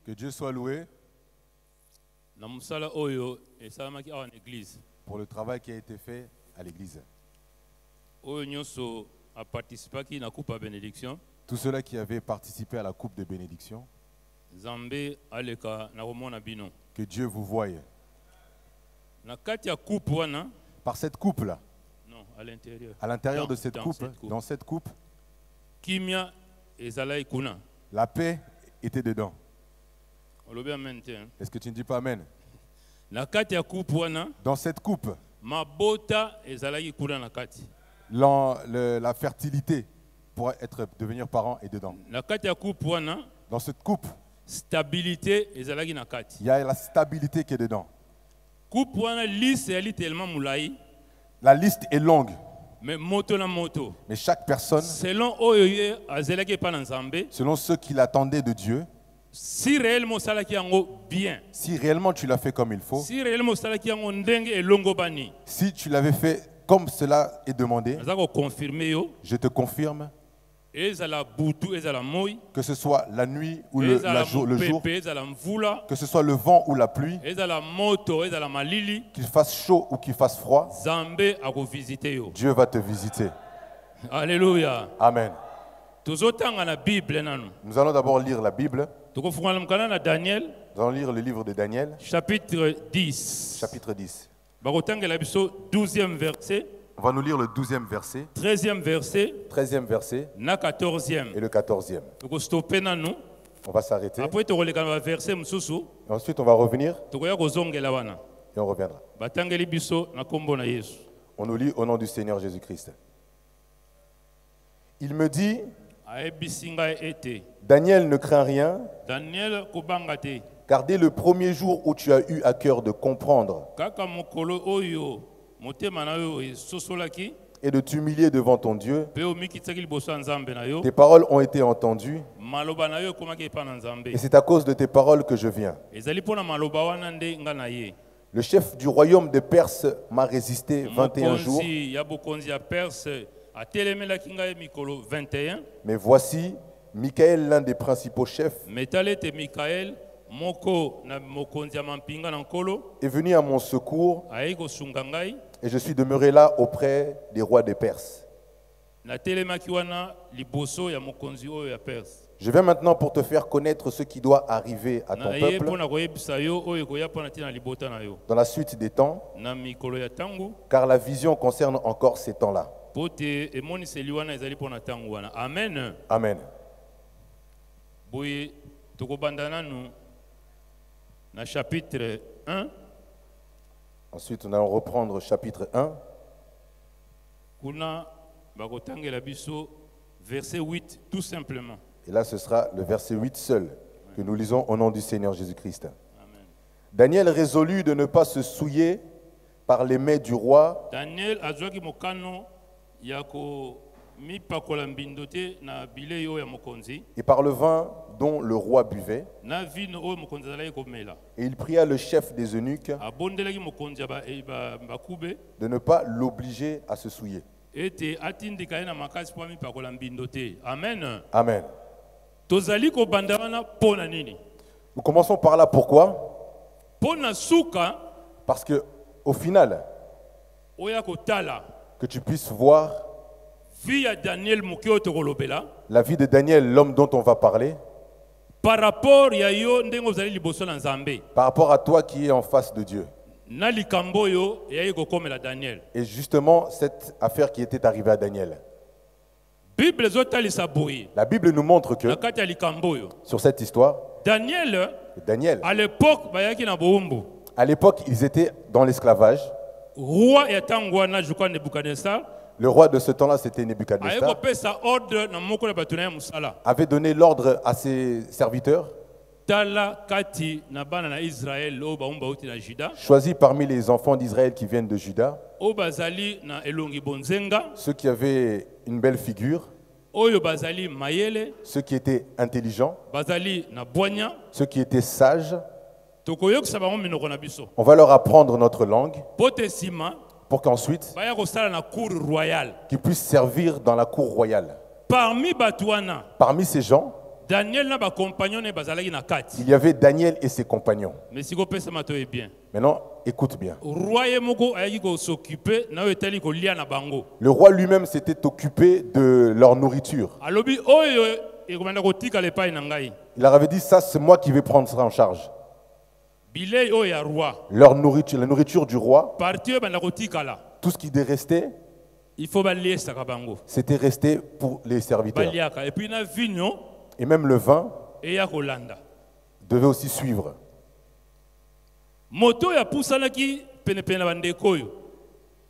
Que Dieu soit loué pour le travail qui a été fait à l'église. Tous ceux-là qui avaient participé à la coupe de bénédiction, que Dieu vous voie. Par cette coupe-là, non, à l'intérieur de cette coupe, dans cette coupe, la paix était dedans. Est-ce que tu ne dis pas Amen? Dans cette coupe, la fertilité pour devenir parent est dedans. Dans cette coupe, stabilité, il y a la stabilité qui est dedans. La liste est longue. Mais chaque personne, selon ceux qui l'attendaient de Dieu, si réellement tu l'as fait comme il faut, si tu l'avais fait comme cela est demandé, je te confirme que ce soit la nuit ou le jour, que ce soit le vent ou la pluie, qu'il fasse chaud ou qu'il fasse froid, Dieu va te visiter. Alléluia. Amen. Nous allons d'abord lire la Bible. Nous allons lire le livre de Daniel. Chapitre 10. Chapitre 10. 12e verset. On va nous lire le 12e verset, 13e verset, 13e verset et le 14e. On va s'arrêter. Ensuite, on va revenir et on reviendra. On nous lit au nom du Seigneur Jésus-Christ. Il me dit, Daniel, ne crains rien, car dès le premier jour où tu as eu à cœur de comprendre et de t'humilier devant ton Dieu, tes paroles ont été entendues, et c'est à cause de tes paroles que je viens. Le chef du royaume de Perse m'a résisté 21 jours, mais voici, Michael, l'un des principaux chefs, est venu à mon secours, et je suis demeuré là auprès des rois des Perses. Je viens maintenant pour te faire connaître ce qui doit arriver à ton peuple dans la suite des temps, car la vision concerne encore ces temps-là. Amen. Amen. Chapitre 1. Ensuite, nous allons reprendre chapitre 1. Verset 8, tout simplement. Et là, ce sera le verset 8 seul que nous lisons au nom du Seigneur Jésus-Christ. Daniel résolut de ne pas se souiller par les mets du roi. Daniel et par le vin dont le roi buvait. Et il pria le chef des eunuques de ne pas l'obliger à se souiller. Amen. Amen. Nous commençons par là. Pourquoi? Parce que au final, que tu puisses voir la vie de Daniel, l'homme dont on va parler, par rapport à toi qui es en face de Dieu. Et justement, cette affaire qui était arrivée à Daniel. La Bible nous montre que sur cette histoire, Daniel, à l'époque, ils étaient dans l'esclavage. Le roi de ce temps-là, c'était Nebuchadnezzar, avait donné l'ordre à ses serviteurs, choisis parmi les enfants d'Israël qui viennent de Juda, ceux qui avaient une belle figure, ceux qui étaient intelligents, ceux qui étaient sages. On va leur apprendre notre langue pour qu'ensuite, qu'ils puissent servir dans la cour royale. Parmi ces gens, Il y avait Daniel et ses compagnons. Maintenant, écoute bien. Le roi lui-même s'était occupé de leur nourriture. Il leur avait dit, ça c'est moi qui vais prendre ça en charge. Leur nourriture, la nourriture du roi, tout ce qui restait, c'était resté pour les serviteurs. Et même le vin devait aussi suivre.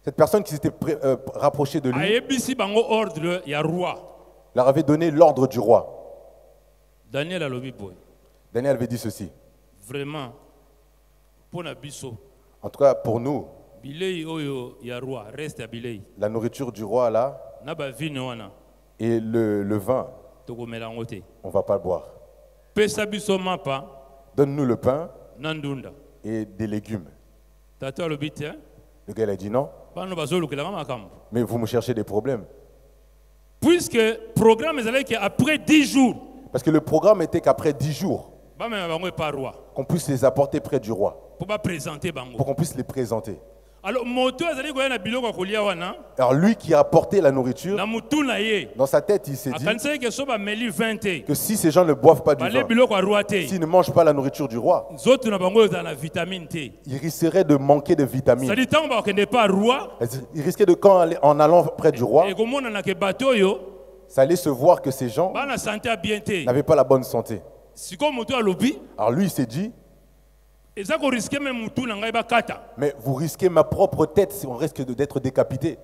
Cette personne qui s'était rapprochée de lui leur avait donné l'ordre du roi. Daniel avait dit ceci. Vraiment, en tout cas pour nous, la nourriture du roi là et le vin, on ne va pas le boire. Donne-nous le pain et des légumes. Le gars a dit non. Mais vous me cherchez des problèmes. Puisque le programme est après 10 jours. Parce que le programme était qu'après 10 jours, qu'on puisse les apporter près du roi. Pour qu'on puisse les présenter. Alors lui qui a apporté la nourriture, dans sa tête il s'est dit que si ces gens ne boivent pas du vin, s'ils ne mangent pas la nourriture du roi, ils risqueraient de manquer de vitamines. Il risquait de, quand en allant près du roi, ça allait se voir que ces gens n'avaient pas la bonne santé. Alors lui il s'est dit, mais vous risquez ma propre tête si on risque d'être décapité.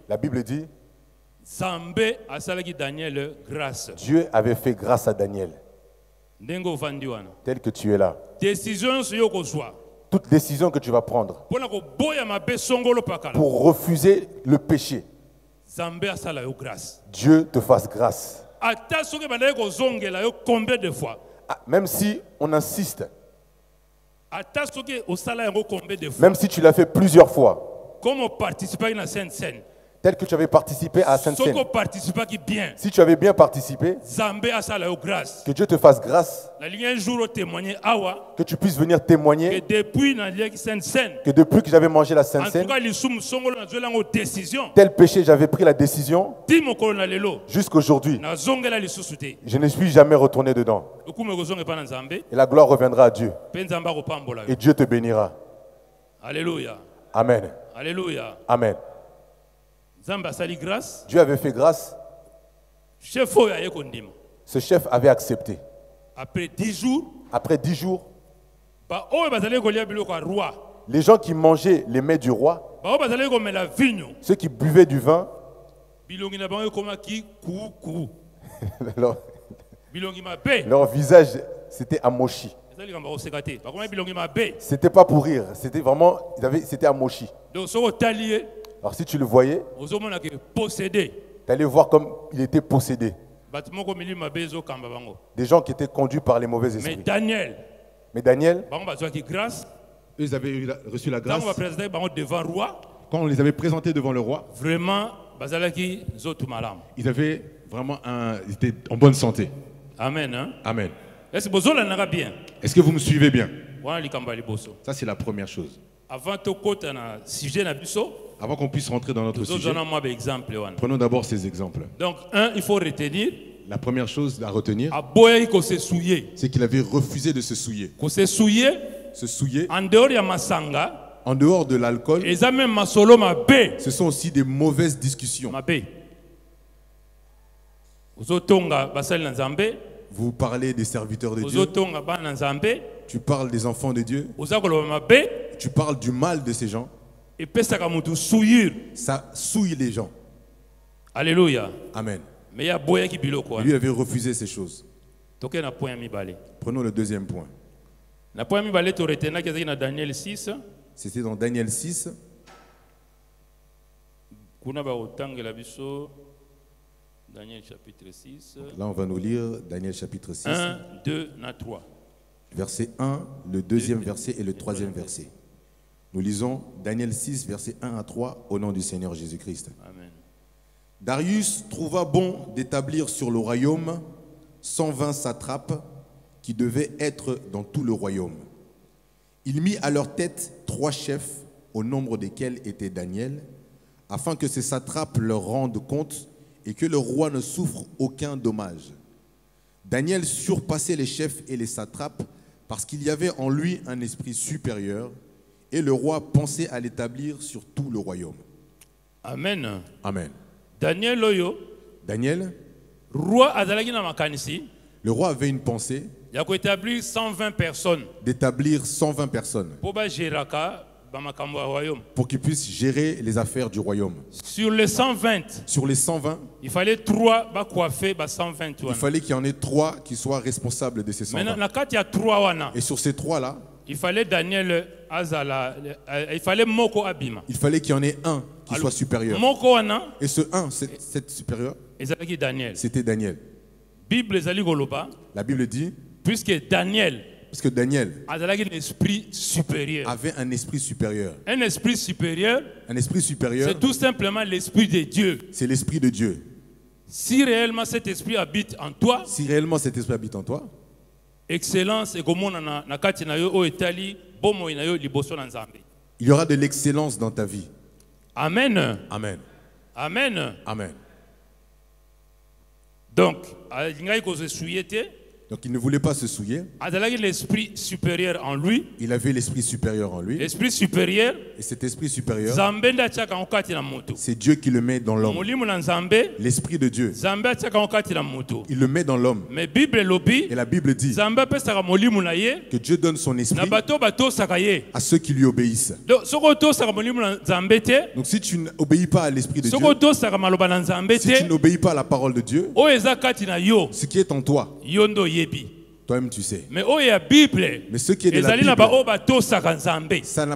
La Bible dit, Dieu avait fait grâce à Daniel. Tel que tu es là. Toute décision que tu vas prendre pour refuser le péché, Dieu te fasse grâce. Même si on insiste, même si tu l'as fait plusieurs fois, tel que tu avais participé à Sainte-Seine, si tu avais bien participé, que Dieu te fasse grâce, que tu puisses venir témoigner que depuis que j'avais mangé la Sainte-Seine, tel péché j'avais pris la décision, jusqu'aujourd'hui je ne suis jamais retourné dedans, et la gloire reviendra à Dieu et Dieu te bénira. Alléluia. Amen. Alléluia. Amen. Dieu avait fait grâce. Ce chef avait accepté. Après 10 jours, les gens qui mangeaient les mets du roi, ceux qui buvaient du vin, leur visage s'était amochi. C'était pas pour rire, c'était vraiment, c'était amochi. Alors si tu le voyais, tu allais voir comme il était possédé. Des gens qui étaient conduits par les mauvais esprits. Mais Daniel, ils avaient reçu la grâce. Quand on les avait présentés devant le roi, vraiment, ils avaient vraiment ils étaient en bonne santé. Amen. Hein? Amen. Est-ce que vous me suivez bien? Ça, c'est la première chose. Avant qu'on puisse rentrer dans notre sujet, prenons d'abord ces exemples. Donc, il faut retenir. La première chose à retenir, c'est qu'il avait refusé de se souiller. Se souiller. En dehors de l'alcool, ce sont aussi des mauvaises discussions. Vous parlez des serviteurs de Dieu. Tu parles des enfants de Dieu. Tu parles du mal de ces gens. Ça souille les gens. Alléluia. Amen. Mais lui avait refusé ces choses. Prenons le deuxième point. C'était dans Daniel 6. Daniel chapitre 6. Là, on va nous lire Daniel chapitre 6. 1, 2, 3. Verset 1, le deuxième verset et le troisième verset. Nous lisons Daniel 6, verset 1 à 3, au nom du Seigneur Jésus-Christ. Amen. Darius trouva bon d'établir sur le royaume 120 satrapes qui devaient être dans tout le royaume. Il mit à leur tête 3 chefs, au nombre desquels était Daniel, afin que ces satrapes leur rendent compte et que le roi ne souffre aucun dommage. Daniel surpassait les chefs et les satrapes parce qu'il y avait en lui un esprit supérieur et le roi pensait à l'établir sur tout le royaume. Amen. Amen. Daniel, le roi avait une pensée d'établir 120 personnes. Pour qu'ils puissent gérer les affaires du royaume. Sur les 120, il fallait 3 coiffer 120. Il fallait qu'il y en ait 3 qui soient responsables de ces 120. Et sur ces 3-là, il fallait Daniel il fallait Moko Abima. Il fallait qu'il y en ait un qui soit supérieur. Et ce 1, cette supérieur, c'était Daniel. La Bible dit, puisque Daniel avait un esprit supérieur. Un esprit supérieur, c'est tout simplement l'esprit de Dieu. C'est l'esprit de Dieu. Si réellement cet esprit habite en toi, excellence et il y aura de l'excellence dans ta vie. Amen. Amen. Amen. Amen. Donc, il ne voulait pas se souiller. L'esprit supérieur en lui. Il avait l'esprit supérieur en lui. L'esprit supérieur. Et cet esprit supérieur, c'est Dieu qui le met dans l'homme. L'esprit de Dieu, il le met dans l'homme. Et la Bible dit que Dieu donne son esprit à ceux qui lui obéissent. Donc si tu n'obéis pas à l'esprit de Dieu, si tu n'obéis pas à la parole de Dieu, ce qui est en toi, toi-même tu sais. Mais ce qui est de la Bible,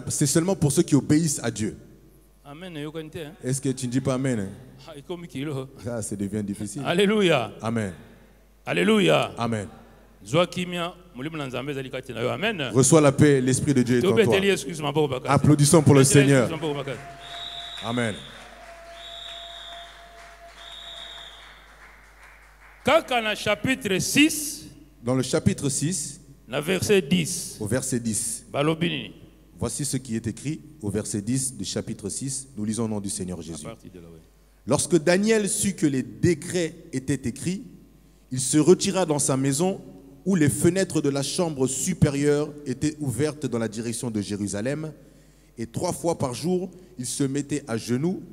c'est seulement pour ceux qui obéissent à Dieu. Est-ce que tu ne dis pas Amen? Ça devient difficile. Alléluia. Amen. Alléluia. Amen. Amen. Reçois la paix, l'esprit de Dieu est en toi. Applaudissons pour le Seigneur. Amen. Chapitre 6, dans le chapitre 6, verset 10. Au verset 10. Voici ce qui est écrit au verset 10 du chapitre 6. Nous lisons au nom du Seigneur Jésus. Lorsque Daniel sut que les décrets étaient écrits, il se retira dans sa maison où les fenêtres de la chambre supérieure étaient ouvertes dans la direction de Jérusalem. Et 3 fois par jour, il se mettait à genoux,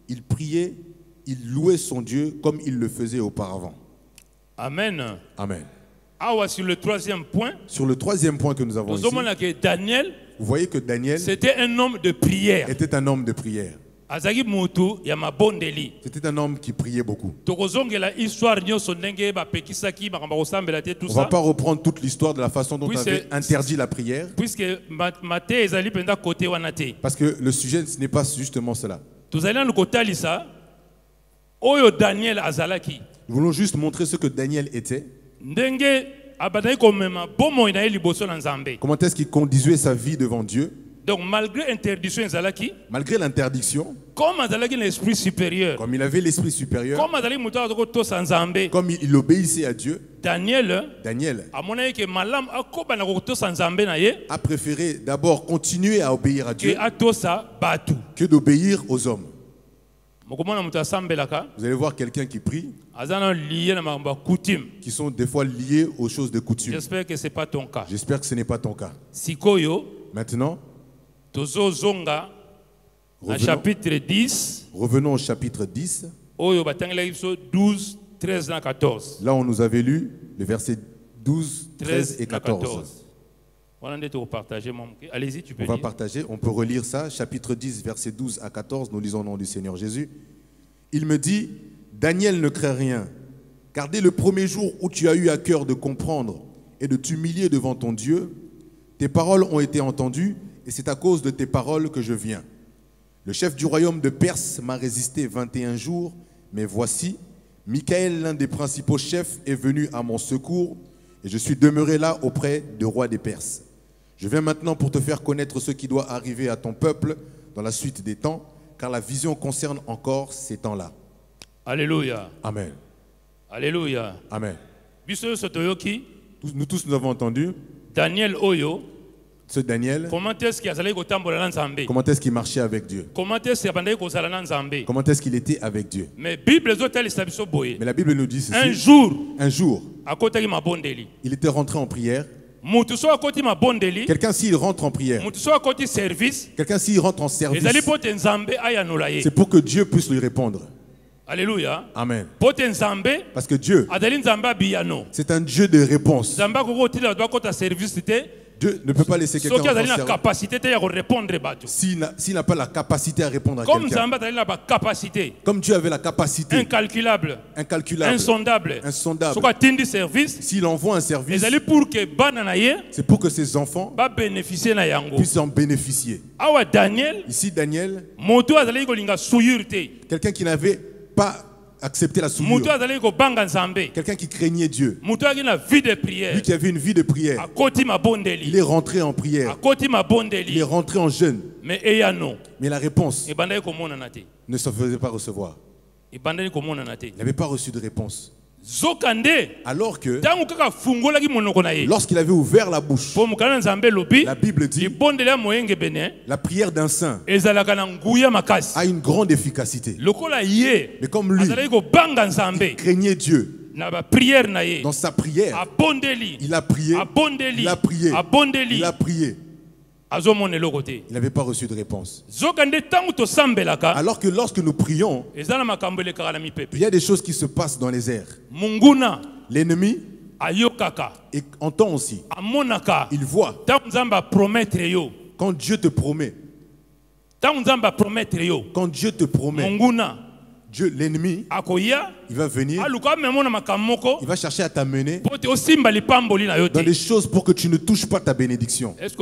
il priait, il louait son Dieu comme il le faisait auparavant. Amen. Amen. Sur le 3e point. Sur le 3e point que nous avons ici. Vous voyez que Daniel c'était un homme de prière. C'était un homme de prière. C'était un homme qui priait beaucoup. On ne va pas reprendre toute l'histoire de la façon dont on avait interdit la prière. Parce que le sujet, ce n'est pas justement cela. Nous voulons juste montrer ce que Daniel était. Comment est-ce qu'il conduisait sa vie devant Dieu. Donc malgré l'interdiction, comme il avait l'esprit supérieur, comme il obéissait à Dieu, Daniel a préféré d'abord continuer à obéir à Dieu que d'obéir aux hommes. Vous allez voir quelqu'un qui prie, qui sont des fois liés aux choses de coutume. J'espère que ce n'est pas ton cas. J'espère que ce n'est pas ton cas. Maintenant, chapitre 10. Revenons au chapitre 10. 12, 13 et 14. Là, on nous avait lu le verset 12, 13 et 14. Allez-y, tu peux lire. On va partager, on peut relire ça. Chapitre 10, verset 12 à 14. Nous lisons au nom du Seigneur Jésus. Il me dit, Daniel, ne crains rien, car dès le premier jour où tu as eu à cœur de comprendre et de t'humilier devant ton Dieu, tes paroles ont été entendues, et c'est à cause de tes paroles que je viens. Le chef du royaume de Perse m'a résisté 21 jours, mais voici, Michaël, l'un des principaux chefs, est venu à mon secours, et je suis demeuré là auprès du roi des Perses. Je viens maintenant pour te faire connaître ce qui doit arriver à ton peuple dans la suite des temps, car la vision concerne encore ces temps-là. Alléluia. Amen. Alléluia. Amen. Nous tous, nous avons entendu. Daniel Oyo. Ce Daniel, comment est-ce qu'il marchait avec Dieu? Comment est-ce qu'il était avec Dieu? Mais la Bible nous dit ceci. Un jour, il était rentré en prière. Quelqu'un s'il rentre en prière, quelqu'un s'il rentre en service, c'est pour que Dieu puisse lui répondre. Alléluia. Amen. Parce que Dieu, c'est un Dieu de réponse. Dieu ne peut pas laisser quelqu'un s'il n'a pas la capacité à répondre à quelqu'un. Comme Dieu avait la capacité incalculable, insondable, s'il envoie un service, c'est pour que ses enfants puissent en bénéficier. Ici Daniel, quelqu'un qui n'avait pas accepter la souillure. Quelqu'un qui craignait Dieu. Lui qui avait une vie de prière. Il est rentré en prière. Il est rentré en jeûne. Mais la réponse ne se faisait pas recevoir. Il n'avait pas reçu de réponse. Alors que lorsqu'il avait ouvert la bouche, la Bible dit la prière d'un saint a une grande efficacité. Mais comme lui, il craignait Dieu. Dans sa prière, il a prié, il a prié, il a prié. Il n'avait pas reçu de réponse. Alors que lorsque nous prions, il y a des choses qui se passent dans les airs. L'ennemi entend aussi. Il voit. Quand Dieu te promet, quand Dieu te promet, Dieu, l'ennemi, il va venir, il va chercher à t'amener dans des choses pour que tu ne touches pas ta bénédiction. Est-ce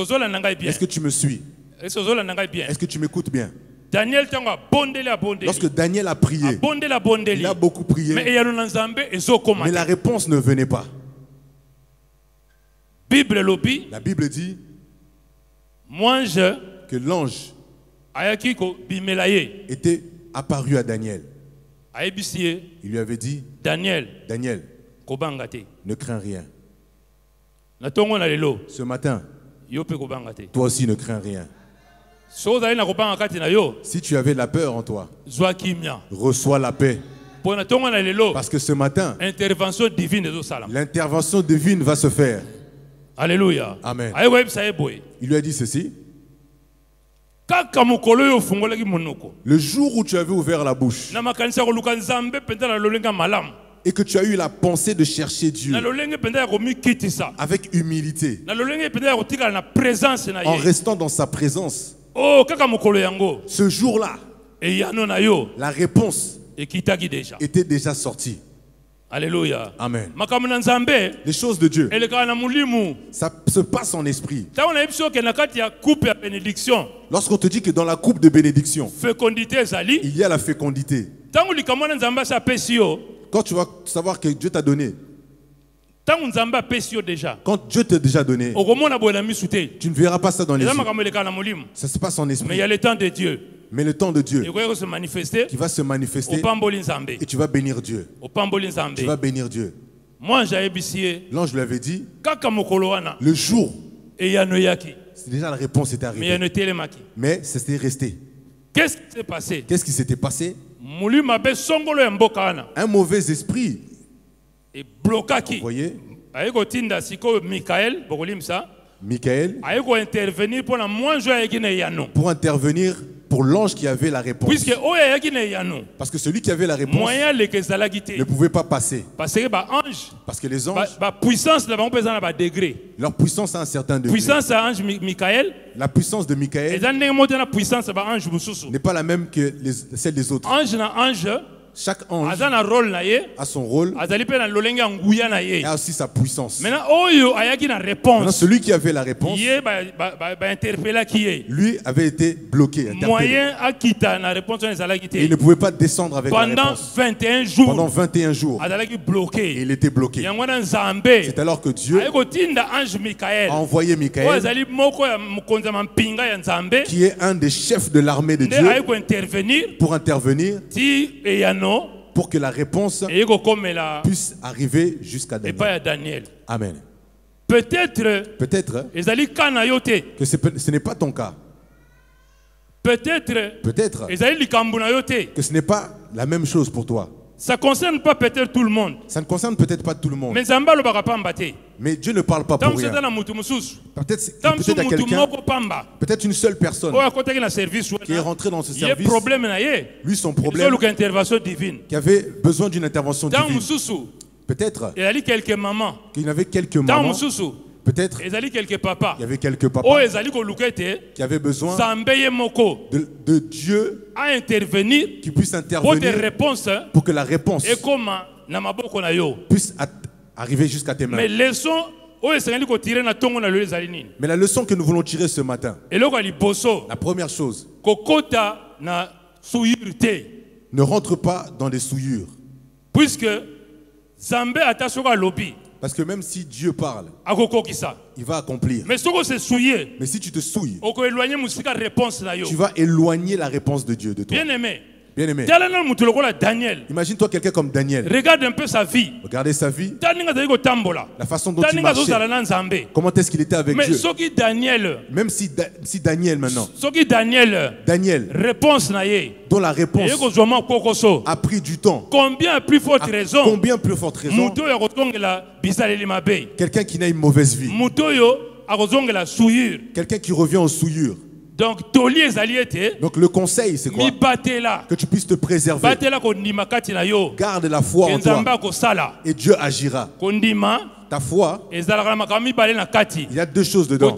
que tu me suis? Est-ce que tu m'écoutes bien? Lorsque Daniel a prié, il a beaucoup prié, mais la réponse ne venait pas. La Bible dit que l'ange était apparu à Daniel. Il lui avait dit, Daniel, ne crains rien. Ce matin, toi aussi ne crains rien. Si tu avais la peur en toi, reçois la paix. Parce que ce matin, l'intervention divine va se faire. Alléluia. Amen. Il lui a dit ceci. Le jour où tu avais ouvert la bouche et que tu as eu la pensée de chercher Dieu avec humilité, en restant dans sa présence, ce jour-là, la réponse était déjà sortie. Alléluia. Amen. Les choses de Dieu, ça se passe en esprit. Lorsqu'on te dit que dans la coupe de bénédiction, il y a la fécondité. Quand tu vas savoir que Dieu t'a donné, quand Dieu t'a déjà donné, tu ne verras pas ça dans les yeux. Ça se passe en esprit. Mais il y a le temps de Dieu. Mais le temps de Dieu qui va se manifester et tu vas bénir Dieu. Tu vas bénir Dieu. L'ange lui avait dit, le jour, déjà la réponse était arrivée. Mais c'était resté. Qu'est-ce qui s'est passé? Qu'est-ce qui s'était passé? Un mauvais esprit. Vous voyez? Michael pour intervenir pour l'ange qui avait la réponse. Parce que celui qui avait la réponse ne pouvait pas passer. Parce que les anges, leur puissance a un certain degré. La puissance de Michael n'est pas la même que celle des autres. Chaque ange a son rôle et a aussi sa puissance. Maintenant, celui qui avait la réponse, lui avait été bloqué, et il ne pouvait pas descendre avec la réponse. Pendant 21 jours, et il était bloqué. C'est alors que Dieu a envoyé Michael, qui est un des chefs de l'armée de Dieu, pour intervenir pour que la réponse puisse arriver jusqu'à Daniel. Amen. Peut-être que ce n'est pas ton cas. Peut-être que ce n'est pas la même chose pour toi. Ça ne concerne pas peut-être tout le monde. Ça ne concerne peut-être pas tout le monde. Mais Dieu ne parle pas pour rien. Peut-être qu'il y a quelqu'un, peut-être une seule personne qui est rentrée dans ce service. Lui, son problème, qui avait besoin d'une intervention divine. Peut-être qu'il y avait quelques mamans. Peut-être il y avait quelques papas qui avaient besoin de Dieu qui puisse intervenir pour que la réponse puisse arriver jusqu'à tes mains. Mais la leçon que nous voulons tirer ce matin, la première chose, ne rentre pas dans des souillures. Puisque Zambé a lobby. Parce que même si Dieu parle, il va accomplir. Mais si tu te souilles, tu vas éloigner la réponse de Dieu de toi. Bien-aimé. Imagine-toi quelqu'un comme Daniel. Regarde un peu sa vie. Regardez sa vie. La façon dont il marchait. Comment est-ce qu'il était avec Dieu. Même si Daniel maintenant. Daniel. Dont la réponse a pris du temps. Combien plus forte raison. Quelqu'un qui n'a une mauvaise vie. Quelqu'un qui revient aux souillures. Donc le conseil, c'est quoi? Que tu puisses te préserver. Garde la foi en toi. Et Dieu agira. Ta foi, il y a deux choses dedans.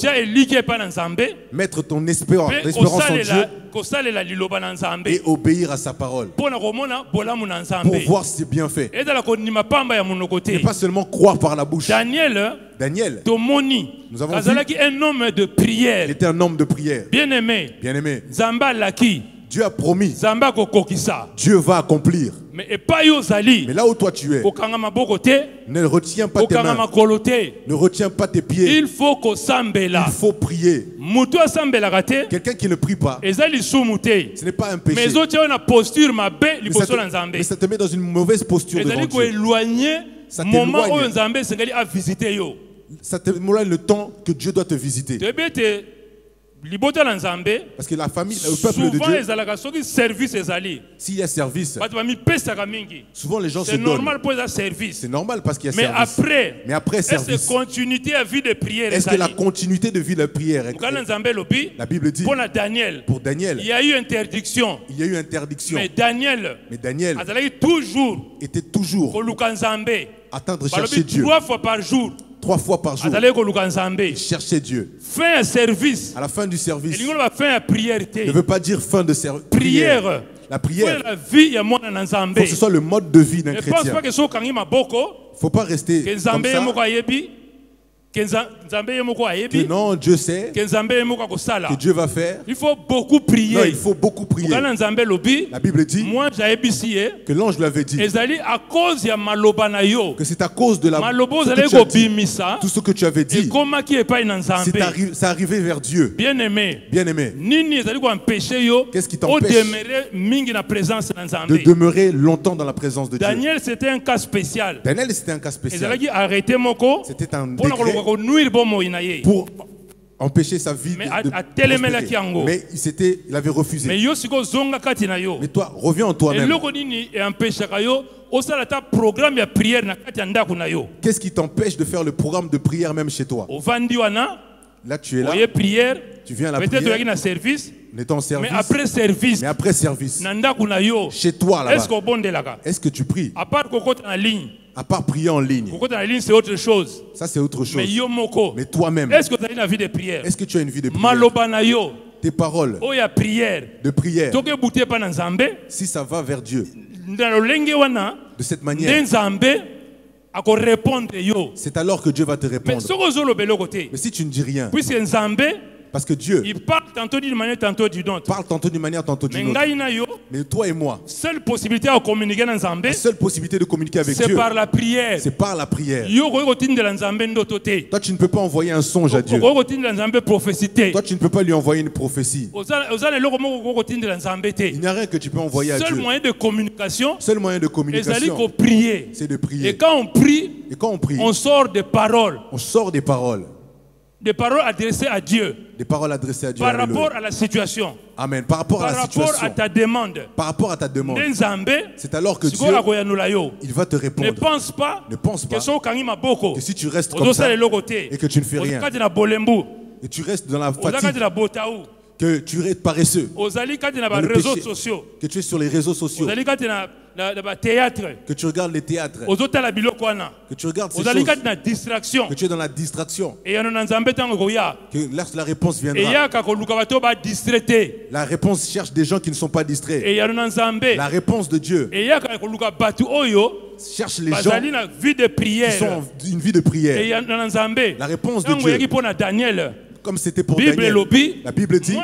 Mettre ton espérance en Dieu et obéir à sa parole. Pour voir si c'est bien fait. Et pas seulement croire par la bouche. Daniel, nous avons vu, un homme de prière. Il était un homme de prière. Bien-aimé. Dieu a promis. Dieu va accomplir. Mais là où toi tu es, ne retiens pas tes mains. Ne retiens pas tes pieds. Il faut prier. Quelqu'un qui ne prie pas, ce n'est pas un péché. Mais ça te met dans une mauvaise posture devant Dieu. Ça t'éloigne le temps que Dieu doit te visiter. Parce que la famille, le peuple de Dieu, s'il y a service, souvent les gens se donnent. C'est normal parce qu'il y a service. Mais après service, est-ce que la continuité de vie de prière est... La Bible dit, pour Daniel, il y a eu interdiction. Mais Daniel était toujours attendre chercher Dieu. 3 fois par jour. Chercher Dieu. Fin service. À la fin du service. Ne veut pas dire fin de service. Prière. La prière. Il faut que ce soit le mode de vie d'un chrétien. Il ne faut pas rester comme ça. Que non, Dieu sait, que Dieu va faire. Il faut beaucoup prier. Non, il faut beaucoup prier. La Bible dit que l'ange lui avait dit que c'est à cause de tout ce que tu avais dit. C'est arrivé vers Dieu. Bien-aimé. Qu'est-ce qui t'empêche de demeurer longtemps dans la présence de Dieu? Daniel, c'était un cas spécial. C'était un décret pour empêcher sa vie de mais il avait refusé. Mais toi, reviens en toi-même. Qu'est-ce qui t'empêche de faire le programme de prière même chez toi? Là, tu es là. Tu viens à la prière. On est en service. Mais après service. Chez toi, là-bas. Est-ce que tu pries? À part prier en ligne. C'est autre chose. Ça, c'est autre chose. Mais toi-même. Est-ce que tu as une vie de prière? Est-ce que tu as une vie de prière? Tes paroles de prière. Si ça va vers Dieu. De cette manière. C'est alors que Dieu va te répondre. Mais si tu ne dis rien. Parce que Dieu, il parle tantôt d'une manière, tantôt d'une autre. Parle tantôt d'une manière, tantôt d'une autre. Mais toi et moi, seule possibilité de communiquer avec Dieu, la seule possibilité de communiquer avec Dieu, c'est par la prière. C'est par la prière. Toi, tu ne peux pas envoyer un songe à Dieu. Toi, tu ne peux pas lui envoyer une prophétie. Il n'y a rien que tu peux envoyer à Dieu. Seul moyen de communication, c'est de prier. C'est de prier. Et quand on prie, on sort des paroles. On sort des paroles. Des paroles adressées à Dieu. Des paroles adressées à Dieu. Par rapport à la situation. Amen. Par rapport à la situation. Par rapport à ta demande. Par rapport à ta demande. C'est alors que Dieu, il va te répondre. Ne pense pas que si tu restes comme ça et que tu ne fais rien, et tu restes dans la fatigue, que tu restes paresseux, que tu es sur les réseaux sociaux, que tu regardes les théâtres, que tu regardes ces choses, que tu es dans la distraction, que lorsque la réponse viendra, la réponse cherche des gens qui ne sont pas distraits. La réponse de Dieu cherche les gens qui sont en une vie de prière. La réponse de Dieu, comme c'était pour Daniel, la Bible dit,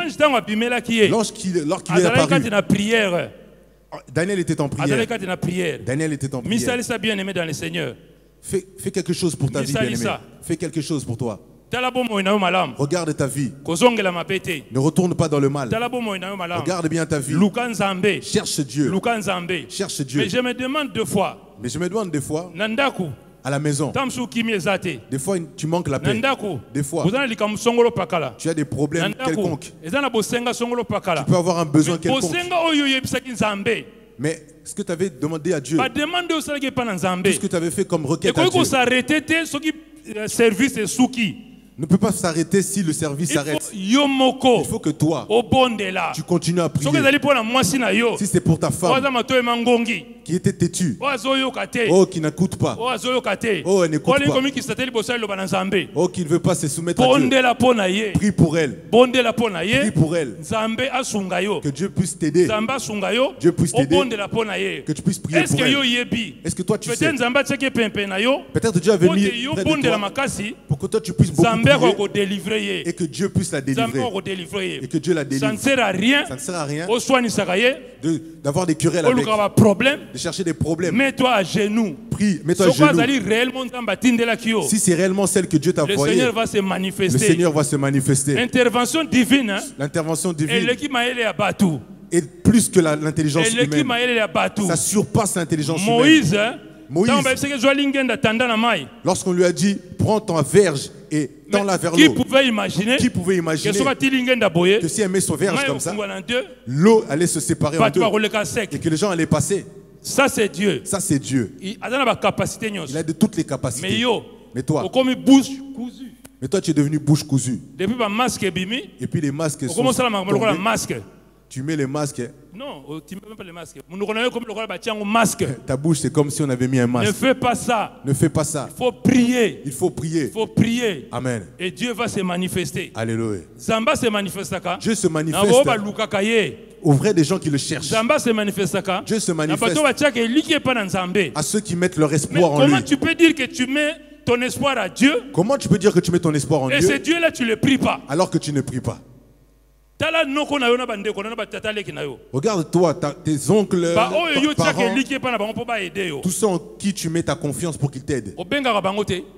lorsqu'il est apparu, Daniel était en prière. Daniel était en prière. Bien-aimé dans le Seigneur. Fais quelque chose pour ta vie, bien-aimé. Fais quelque chose pour toi. Regarde ta vie. Ne retourne pas dans le mal. Regarde bien ta vie. Cherche Dieu. Cherche Dieu. Mais je me demande deux fois. À la maison. Des fois, tu manques la paix. Des fois, tu as des problèmes quelconques. Tu peux avoir un besoin quelconque. Mais ce que tu avais demandé à Dieu, tout ce que tu avais fait comme requête à Dieu, ne peut pas s'arrêter si le service s'arrête. Il faut que toi, tu continues à prier. Si c'est pour ta femme qui était têtue, oh, qui n'écoute pas, oh, elle n'écoute pas, oh, qui ne veut pas se soumettre à Dieu, prie pour elle. Prie pour elle. Que Dieu puisse t'aider. Dieu puisse t'aider. Que tu puisses prier pour elle. Est-ce que toi tu sais? Peut-être Dieu avait mis près de toi pour que toi tu puisses beaucoup prier et que Dieu puisse la délivrer. Et que Dieu la délivre. Ça ne sert à rien. Ça ne sert à rien d'avoir des querelles avec, de chercher des problèmes. Mets-toi à genoux. Prie, mets-toi à genoux. Si c'est réellement celle que Dieu t'a envoyée, le Seigneur va se manifester. Le Seigneur va se manifester. Intervention divine. L'intervention divine. Et plus que l'intelligence humaine. Ça surpasse l'intelligence humaine. Moïse, lorsqu'on lui a dit, prends ton verge et tends-la vers l'eau. Qui pouvait imaginer que si elle met son verge comme ça, l'eau allait se séparer en deux et que les gens allaient passer. Ça c'est Dieu. Ça c'est Dieu. Il a de toutes les capacités. Mais toi, tu es devenu bouche cousue. Et puis les masques sont tombés. Tu mets les masques. Non, tu ne mets même pas les masques. Ta bouche, c'est comme si on avait mis un masque. Ne fais pas ça. Ne fais pas ça. Il faut prier. Il faut prier. Il faut prier. Amen. Et Dieu va se manifester. Alléluia. Dieu se manifeste aux vrais des gens qui le cherchent. Dieu se manifeste à ceux qui mettent leur espoir en lui. Comment tu peux dire que tu mets ton espoir à Dieu? Comment tu peux dire que tu mets ton espoir en Dieu? Et ce Dieu-là, tu ne le pries pas. Alors que tu ne pries pas. Regarde-toi, tes oncles, parents, tous ceux en qui tu mets ta confiance pour qu'ils t'aident.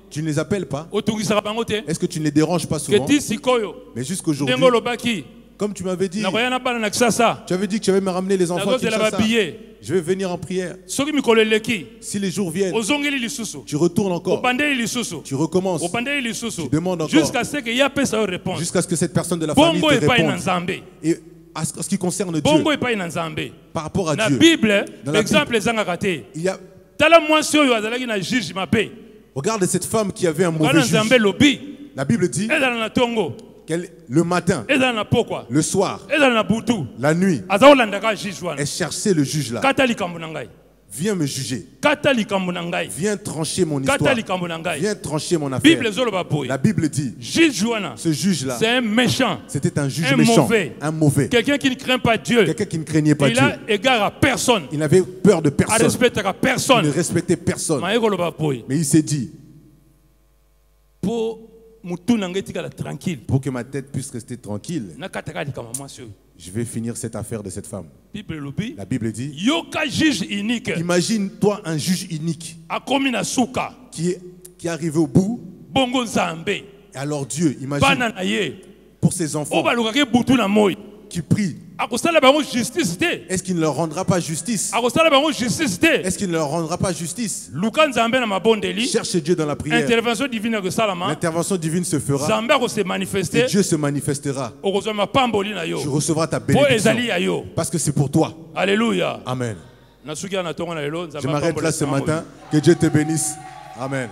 Tu ne les appelles pas? Est-ce que tu ne les déranges pas souvent? Mais jusqu'aujourd'hui, comme tu m'avais dit, tu avais dit que tu avais me ramener les enfants. Je vais venir en prière. Si les jours viennent, tu retournes encore. Tu recommences. Tu demandes encore. Jusqu'à ce qu'il y ait personne réponse. Jusqu'à ce que cette personne de la famille te réponde. Et en ce qui concerne Dieu, par rapport à Dieu, dans la Bible, il y a... Regarde cette femme qui avait un mauvais juge. La Bible dit le matin, le soir, la nuit, elle cherchait le juge là. Viens me juger. Viens trancher mon histoire. Viens trancher mon affaire. La Bible dit, ce juge-là, c'est un méchant. C'était un juge méchant, un mauvais. Quelqu'un qui ne craint pas Dieu. Quelqu'un qui ne craignait pas Dieu. Il a égard à personne. Il n'avait peur de personne. Il ne respectait personne. Mais il s'est dit, pour que ma tête puisse rester tranquille, je vais finir cette affaire de cette femme. La Bible dit, imagine toi un juge unique qui est arrivé au bout. Et alors Dieu, imagine pour ses enfants qui prient. Est-ce qu'il ne leur rendra pas justice? Est-ce qu'il ne leur rendra pas justice? Cherche Dieu dans la prière. L'intervention divine se fera. Et Dieu se manifestera. Tu recevras ta bénédiction. Parce que c'est pour toi. Alléluia. Amen. Je m'arrête là ce matin. Que Dieu te bénisse. Amen.